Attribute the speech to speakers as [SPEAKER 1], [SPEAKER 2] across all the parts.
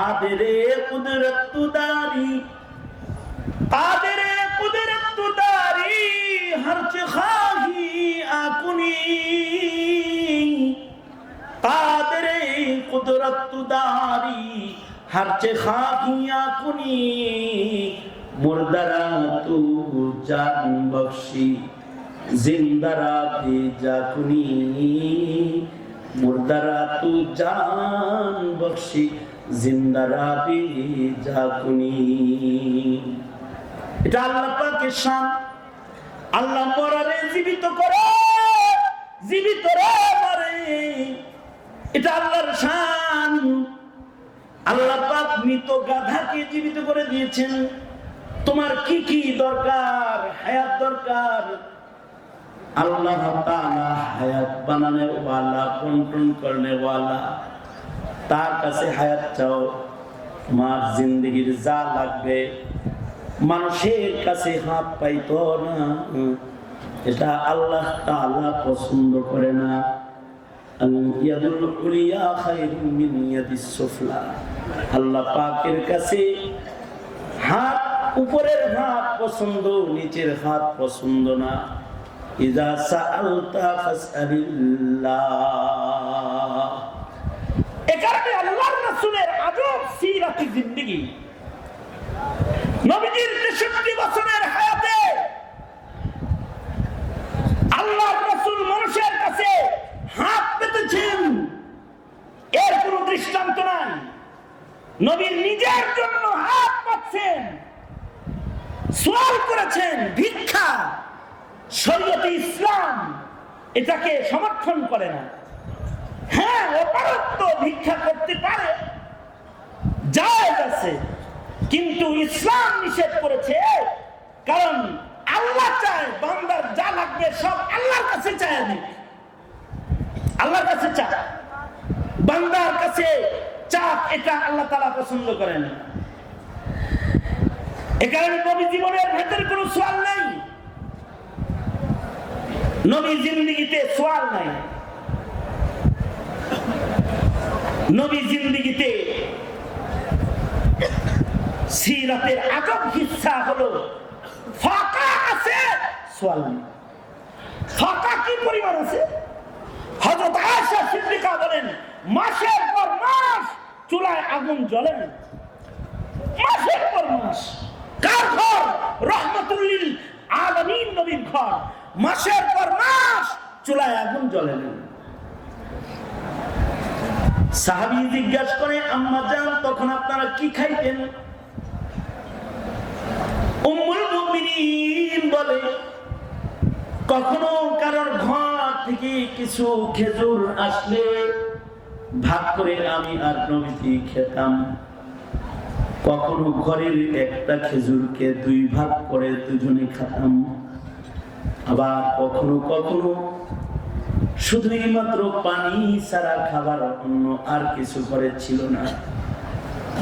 [SPEAKER 1] কাদেরে কুদরত দারি কাদেরে কুদরত দারি হরচ খাহি আকুনি কাদেরে কুদরত দারি হরচ খাহি আকুনি মুর্দারা তু জান বখশি জিন্দারা ভেজা কুনি মুর্দারা তু জান বখশি জিন্দারা ভেজা কুনি। এটা আল্লাহ পাকের শান। আল্লাহ মরারে জীবিত করে, জীবিত রে মরে, এটা আল্লাহর শান। আল্লাহ পাক মৃত গাধাকে জীবিত করে দিয়েছেন। তোমার কি কি দরকার? হায়াত দরকার। আল্লাহ তাআলা হায়াত বানানে ওয়ালা, কন্ট্রোল করনে ওয়ালা, তার কাছে হায়াত চাও। তোমার জিন্দগির যা লাগবে মানুষের কাছে হাত পাইতো না, এটা আল্লাহ তাআলা পছন্দ করে না। ইয়াদুল উলিয়া খায়রুম মিন ইয়াদিস সুফলা। আল্লাহ পাকের কাছে হাত, উপরের হাত পছন্দ, নিচের হাত পছন্দ না। ইযা সাআলতা ফাসআলিল্লাহ। একারণে আল্লাহর রাসূলের আজব সিরাতি জিন্দেগি, নবীজির 63 বছরের হায়াতে আল্লাহর রাসূল মানুষের কাছে হাত পেতেছেন, এর কোনো দৃষ্টান্ত নাই। নবীর নিজের জন্য হাত পাচ্ছেন, সওয়াল করেছেন, ভিক্ষা। শরীয়তে ইসলাম এটাকে সমর্থন করে না। হ্যাঁ, অপারত্ব ভিক্ষা করতে পারে, জায়েজ আছে, কিন্তু ইসলাম নিষেধ করেছে। কারণ আল্লাহ চায় বান্দার যা লাগবে সব আল্লাহর কাছে চায় দিক, আল্লাহর কাছে চায়, বান্দার কাছে চাপ, এটা আল্লাহ তাআলা পছন্দ করেন। এ কারণে নবী জীবনের ভেতরে কোনো সওয়াল নাই, নবী জিন্দেগিতে সওয়াল নাই। নবী জিন্দেগিতে সিরাতের আজব হিস্সা হলো ফাঁকা আছে, সওয়াল নেই। ফাঁকা কি পরিমাণ আছে? হযরত আয়েশা সিদ্দিকা বলেন, মাসের পর মাস চুলায় আগুন জ্বলে না, মাসের পর মাস। কার ঘর? রাহমাতুল লিল আলামিন নবীর ঘর। মাসের পর মাস চুলায় আগুন জ্বলে না। সাহাবী জিজ্ঞাসা করে, আম্মা জান তখন আপনারা কি খাইতেন? উম্মুল মুমিনিন বলে, কখনো কারোর ঘর থেকে কিছু খেজুর আসলে ভাগ করে আমি আর নবীজি খেতাম। কখনো ঘরের একটা খেজুরকে 2 ভাগ করে দুজনে খেতাম। আবার কখনো কখনো শুধুই মাত্র পানি ছাড়া খাবার, অন্য আর কিছু ঘরে ছিল না।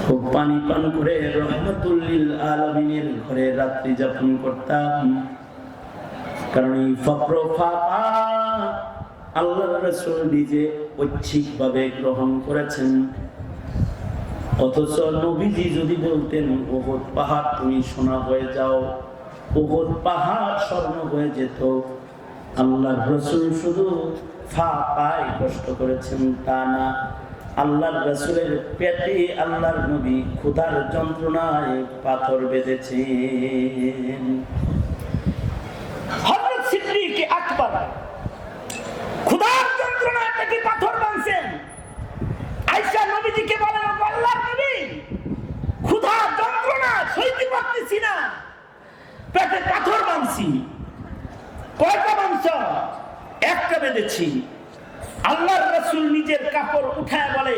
[SPEAKER 1] খুব পানি পান করে রাহমাতুল লিল আলামিনের ঘরে রাত্রি যাপন করতাম। কারণ এই ফকর ফাঁকা আল্লাহর রাসূল নিজে ঐচ্ছিকভাবে গ্রহণ করেছেন। অথচ নবীজি যদি বলতেন উহুদ পাহাড় তুমি সোনা হয়ে যাও, উহুদ পাহাড় স্বর্ণ হয়ে যেত। আল্লাহর রাসূল শুধু ফাঁকায় কষ্ট করেছেন তা না, আল্লাহর রাসূলের পেটে আল্লাহর নবী ক্ষুধার যন্ত্রণায় পাথর বেঁধেছেন। হযরত সিদ্দিক আকবর ক্ষুধার যন্ত্রণায় পেটে পাথর বাঁধছেন। আয়েশা নবীজিকে বলেন, আল্লাহর নবী ক্ষুধার যন্ত্রণা সইতে পারতেছি না, পেটে পাথর বাঁধছি। কয়টা বাঁধছ? একটা বেঁধেছি। আল্লাহর রাসূল নিজের কাপড় উঠায় বলে,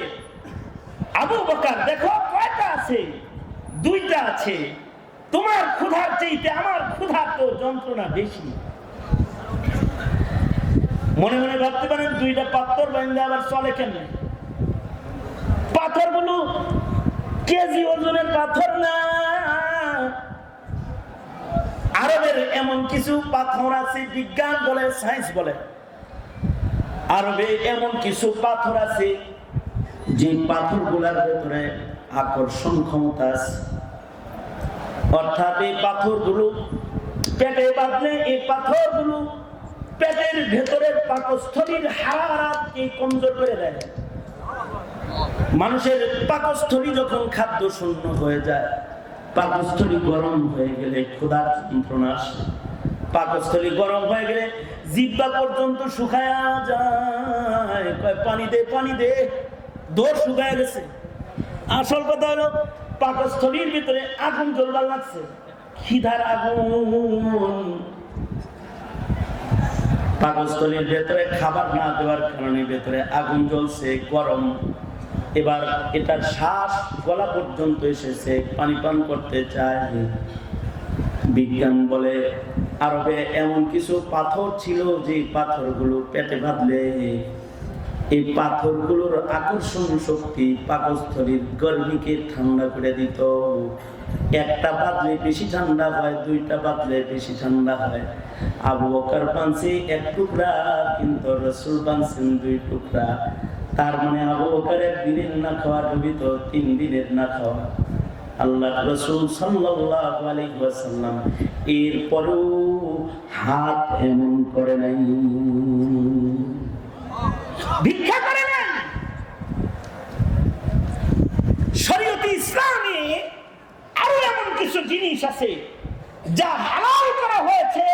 [SPEAKER 1] আবু বকর দেখো কয়টা আছে? 2টা আছে। তোমার ক্ষুধার চাইতে আমার ক্ষুধার তো যন্ত্রণা বেশি। মনে মনে ভাবতে পারেন 2টা পাথর বাঁধলে আবার চলে কেন? পাথরগুলো কেজি ওজনের পাথর না। আরবের এমন কিছু পাথর আছে, বিজ্ঞান বলে, সায়েন্স বলে, আরবে এমন কিছু পাথর আছে যে পাথরগুলোর ভেতরে আকর্ষণ ক্ষমতা আছে। অর্থাৎ এই পাথরগুলো পেটে বাঁধলে এই পাথরগুলো পেটের ভেতরের পাকস্থলীর হারারাতকে কমজোর করে দেয়। মানুষের পাকস্থলী যখন খাদ্য শূন্য হয়ে যায়, পাকস্থলী গরম হয়ে গেলে ক্ষুধার যন্ত্রণা আসে। পাকস্থলী গরম হয়ে গেলে জিহ্বা পর্যন্ত শুকায়া যায়। পানি দে পানি দে, দৌড় শুকায় গেছে। আসল কথা হলো পাকস্থলীর ভিতরে আগুন জ্বলবার লাগছে, খিদার আগুন। পাকস্থলীর ভেতরে খাবার না দেওয়ার কারণে ভেতরে আগুন জ্বলছে, গরম। এবার এটার শ্বাস গলা পর্যন্ত এসেছে, পানি পান করতে চায়। বিজ্ঞান বলে আরবে এমন কিছু পাথর ছিল যে পাথরগুলো পেটে বাঁধলে এই পাথরগুলোর আকর্ষণ শক্তি পাকস্থলীর গর্ভীকে ঠান্ডা করে দিত। একটা বাঁধলে বেশি ঠান্ডা হয়, দুইটা বাঁধলে বেশি ঠান্ডা হয়। আবু বকর বাঁধছে এক টুকরা, কিন্তু রাসূল বাঁধছেন 2 টুকরা। তার মানে আবু বকর একদিনের না খাওয়া, নবী তো 3 দিনের না খাওয়া। আল্লাহ রাসূল সাল্লাল্লাহু আলাইহি ওয়াসাল্লাম এরপরও হাত এমন করে নাই, ভিক্ষা করে নাই। শরীয়তে ইসলামে আরো এমন কিছু জিনিস আছে যা হালাল করা হয়েছে,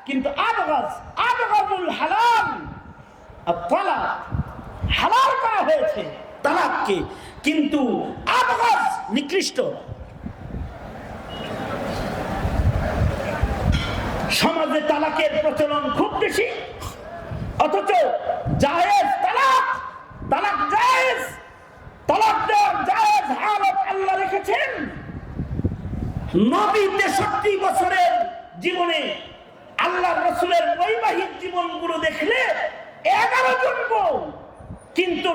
[SPEAKER 1] কিন্তু আবগাজুল হালাল আত-তালাক, হালাল করা হয়েছে তালাককে, কিন্তু আবগাজ নিকৃষ্ট। সমাজে তালাকের প্রচলন খুব বেশি, অথচ জায়েজ তালাক, তালাক জায়েজ, তালাক দেওয়ার জায়েজ হালত আল্লাহ রেখেছেন। নবী 63 বছরের জীবনে আল্লাহর রাসূলের বৈবাহিক জীবনগুলো দেখলে 11 জন বউ, কিন্তু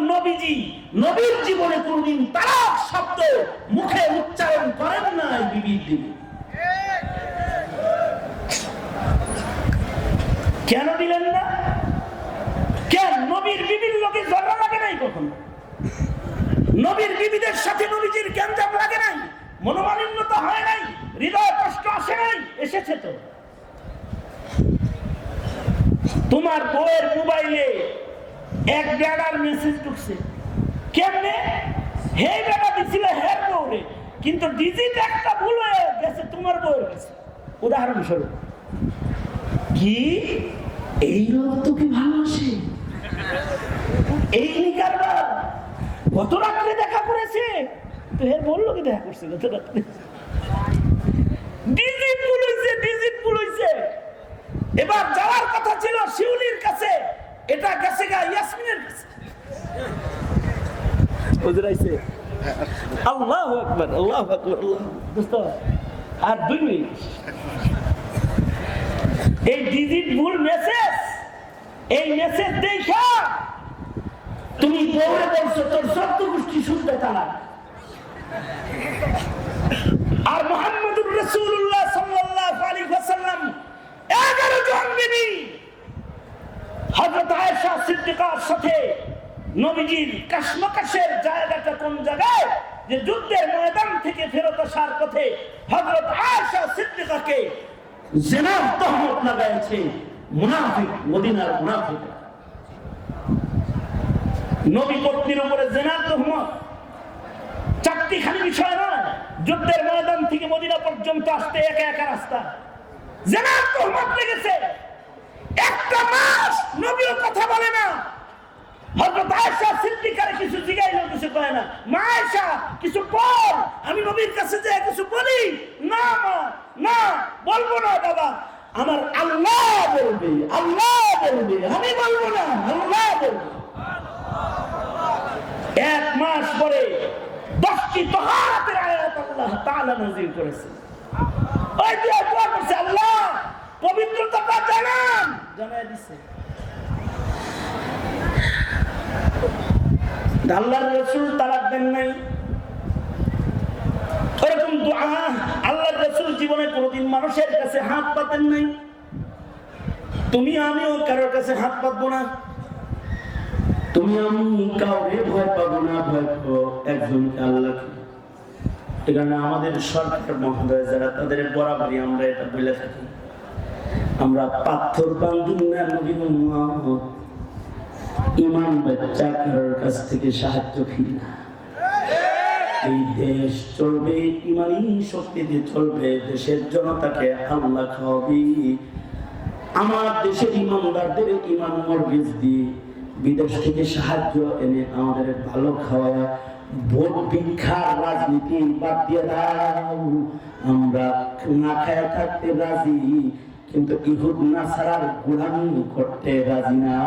[SPEAKER 1] নবীর জীবনে কোনদিন তালাক শব্দ মুখে উচ্চারণ করেন না। বিবির দিবে কেন দিলেন না? কেন? নবীর বিবির লোকে ঝগড়া লাগে নাই কখনো? নবীর বিবিদের সাথে নবীজির গ্যাঞ্জাম লাগে নাই? মনোমালিন্যতা হয় নাই? হৃদয় কষ্ট আসে নাই? এসেছে তো। তোমার বউয়ের মোবাইলে এক বেড়ার মেসেজ ঢুকছে, কেমনে? হে বেড়া দিছিল হের বউরে, কিন্তু ডিজিট একটা ভুল হয়ে গেছে তোমার বউয়ের কাছে। উদাহরণস্বরূপ, কি এই লোক তোকে ভালোবাসে, এই নিকারবার গত রাত্রে দেখা করেছে, তো হের বললো কি দেখা করছে গত রাত্রে? ডিজিট ভুল হয়েছে, ডিজিট ভুল হয়েছে। এবার যাওয়ার কথা ছিল শিউলির কাছে, এটা গেছে গা ইয়াসমিনের কাছে। বুঝাইছে? আল্লাহু আকবার, আল্লাহু আকবার, আল্লাহ। দোস্ত আর 2 মিনিট। এই ডিজিট ভুল মেসেজ, এই মেসেজ দেখা তুমি বউরে বলছো তোর 14 গোষ্ঠী শুনতে তালাক। আর মুহাম্মদুর রাসূলুল্লাহ সাল্লাল্লাহু আলাইহি ওয়াসাল্লাম 11 জন বিবি হযরত আয়েশা সিদ্দিকার সাথে নবীজির কাশমাকাশের জায়গাটা কোন জায়গায়, যে যুদ্ধের ময়দান থেকে ফেরত আসার পথে হযরত আয়েশা সিদ্দিকাকে জিনার তহমত লাগাইছে মুনাফিক, মদিনার মুনাফিক। নবী পত্নীর উপরে জিনার তহমত 4টি খালি বিষয় নয়, যুদ্ধের ময়দান থেকে মদিনা পর্যন্ত আসতে একা একা রাস্তা, জিনার তহমত লেগেছে। একটা মাস নবীও কথা বলে না। হযরত আয়েশা সিদ্দিকারে কিছু জিগাইলো, কিছু কয় না। মা আয়েশা কিছু বল, আমি নবীর কাছে যে কিছু বলি না। মা না, বলবো না বাবা, আমার আল্লাহ বলবে, আল্লাহ বলবে, আমি বলবো না, আল্লাহ বলবে। 1 মাস পরে 10টি তাহারাতের আয়াত আল্লাহ তাআলা নাযিল করেছেন। ওই দোয়া করছে, আল্লাহ পবিত্রতাটা জানায় দিছে। আল্লাহর রাসূল তালাক দেন নাই, এরকম দোয়া আল্লাহর রাসূল জীবনে কোনোদিন মানুষের কাছে হাত পাতেন নাই। তুমি আমিও কারোর কাছে হাত পাতবো না, তুমি আমি কাউরে ভয় পাবো না, ভয় পাবো একজনকে, আল্লাহকে। এখানে আমাদের সরকার মহোদয় যারা, তাদের বরাবরই আমরা এটা বলে থাকি, আমরা পাথর বান্ধব না নবীর উম্মত, ইমান বাচ্চা কারোর কাছ থেকে সাহায্য ফিরি না। এই দেশ চলবে ইমানি শক্তিতে চলবে, দেশের জনতাকে আল্লাহ খাওয়াবি। আমার দেশের ইমানদারদের ইমান মর্গেজ দিয়ে বিদেশ থেকে সাহায্য এনে আমাদের ভালো খাওয়া, ভোট ভিক্ষার রাজনীতি বাদ দিয়ে দাও। আমরা না খায় থাকতে রাজি, কিন্তু ইহুদ নাসারার গোলামি করতে রাজি না।